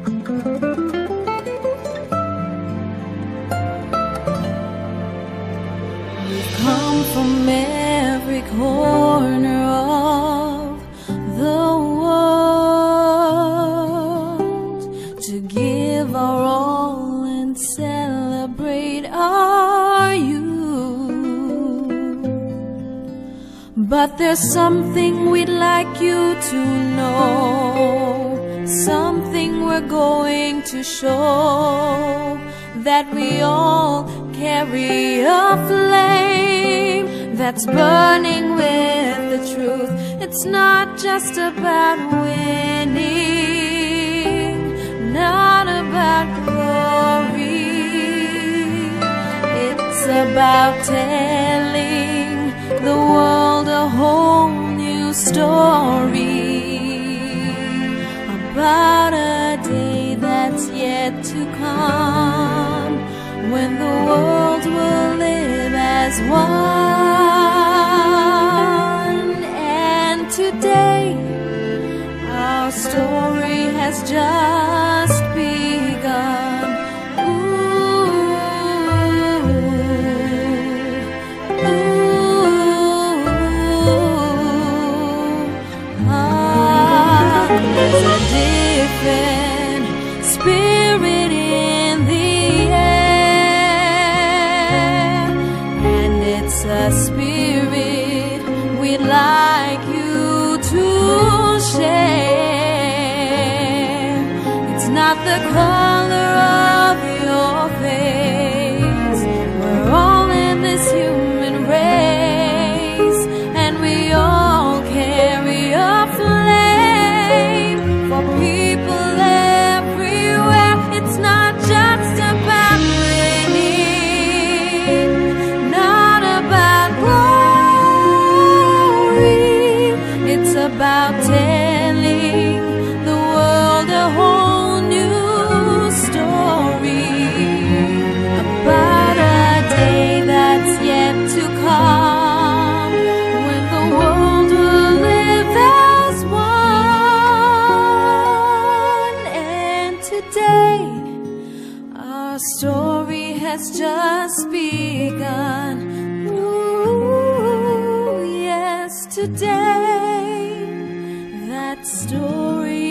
We've come from every corner of the world to give our all and celebrate our youth. But there's something we'd like you to know, something we're going to show, that we all carry a flame that's burning with the truth. It's not just about winning, not about glory. It's about telling the world a whole new story about a day that's yet to come, when the world will live as one. And today, our story has just begun. There's a different spirit in the air, and it's a spirit we'd like you to share. It's not the color of your face, we're all in this human race, and we all carry a flame for people everywhere. It's not just about winning, not about glory. It's about telling the world a whole new story about a day that's yet to come, when the world will live as one. And today, our story has just begun. Ooh, yes, today, that story